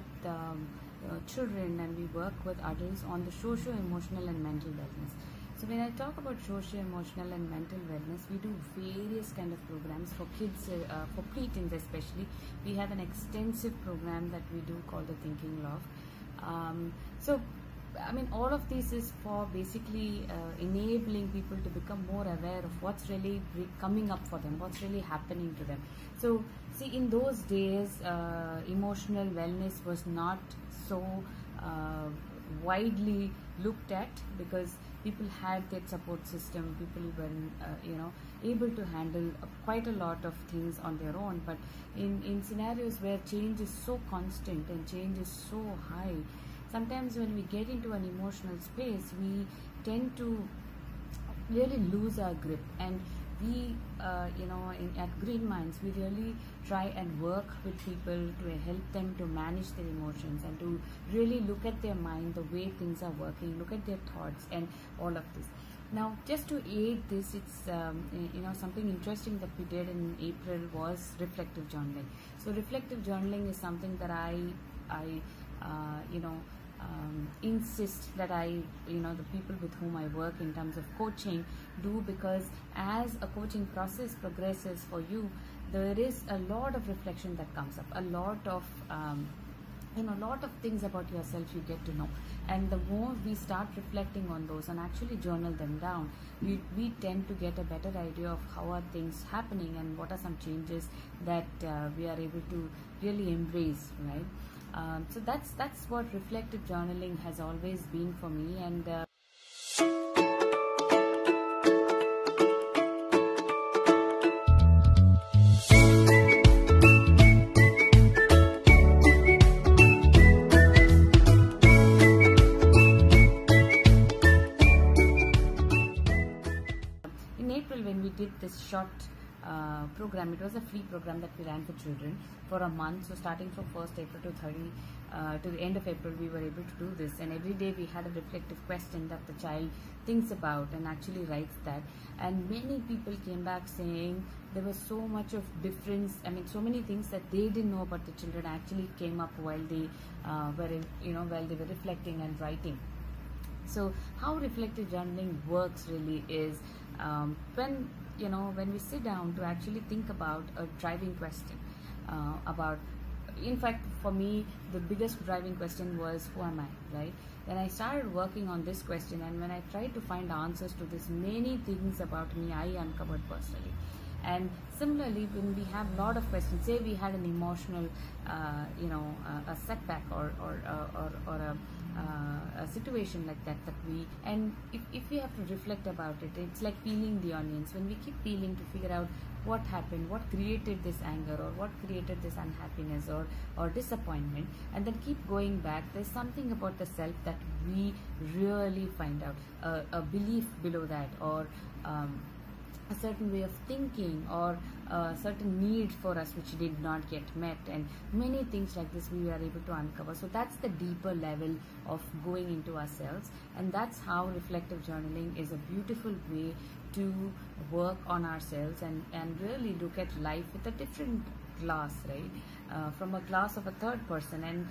with children and we work with adults on the socio-emotional and mental wellness. So when I talk about socio-emotional and mental wellness, we do various kind of programs for kids, for preteens especially. We have an extensive program that we do called the Thinking Love. So I mean, all of this is for basically enabling people to become more aware of what's really coming up for them, what's really happening to them. So see, in those days, emotional wellness was not so widely looked at, because people had their support system, people were able to handle quite a lot of things on their own. But in scenarios where change is so constant and change is so high, sometimes when we get into an emotional space, we tend to really lose our grip. And we, at Green Minds, we really try and work with people to help them to manage their emotions and to really look at their mind, the way things are working, look at their thoughts and all of this. Now, just to aid this, it's something interesting that we did in April was reflective journaling. So reflective journaling is something that I insist that the people with whom I work in terms of coaching do, because as a coaching process progresses for you, there is a lot of reflection that comes up, a lot of things about yourself you get to know. And the more we start reflecting on those and actually journal them down, we tend to get a better idea of how are things happening and what are some changes that we are able to really embrace, right? So that's what reflective journaling has always been for me. And in April, when we did this short program, it was a free program that we ran for children for a month. So starting from 1st April to the end of April, we were able to do this, and every day we had a reflective question that the child thinks about and actually writes that. And many people came back saying there was so much of difference. I mean, so many things that they didn't know about the children actually came up while they were reflecting and writing. So how reflective journaling works really is when we sit down to actually think about a driving question, in fact, for me, the biggest driving question was, who am I, right? Then I started working on this question, and when I tried to find answers to this, many things about me I uncovered personally. And similarly, when we have a lot of questions, say we had an emotional, a setback or a situation like that and if we have to reflect about it, it's like peeling the onions. When we keep peeling to figure out what happened, what created this anger, or what created this unhappiness or disappointment, and then keep going back, there's something about the self that we really find out, a belief below that, or a certain way of thinking, or a certain need for us which did not get met, and many things like this we are able to uncover. So that's the deeper level of going into ourselves, and that's how reflective journaling is a beautiful way to work on ourselves and really look at life with a different glass, right? From a glass of a third person.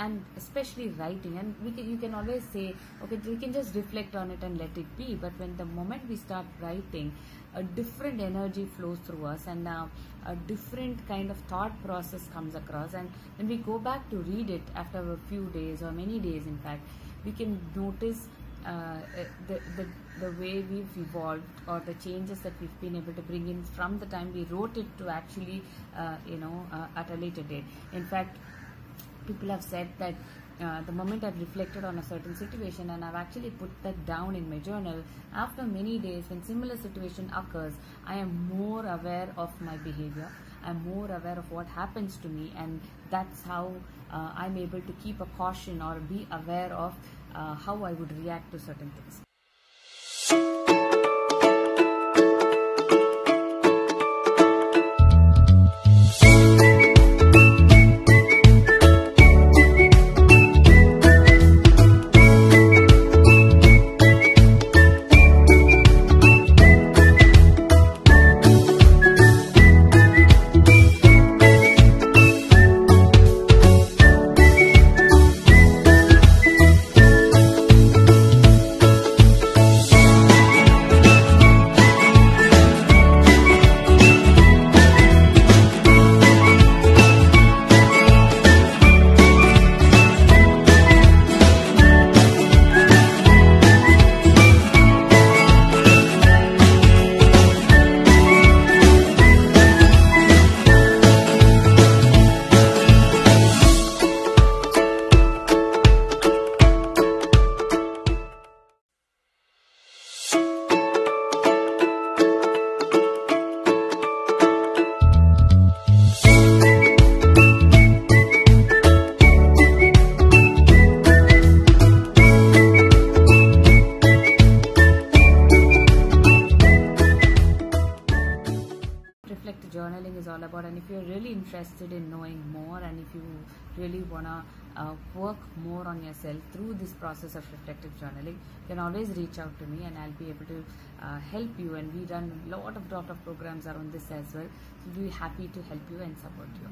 And especially writing, and you can always say, okay, we can just reflect on it and let it be, but when the moment we start writing, a different energy flows through us, and a different kind of thought process comes across. And when we go back to read it after a few days, or many days in fact, we can notice the way we've evolved, or the changes that we've been able to bring in from the time we wrote it to actually at a later date. In fact, people have said that the moment I've reflected on a certain situation and I've actually put that down in my journal, after many days when similar situation occurs, I am more aware of my behavior, I'm more aware of what happens to me, and that's how I'm able to keep a caution or be aware of how I would react to certain things. interested in knowing more, and if you really want to work more on yourself through this process of reflective journaling, you can always reach out to me and I'll be able to help you. And we run a lot of programs around this as well. So we'll be happy to help you and support you.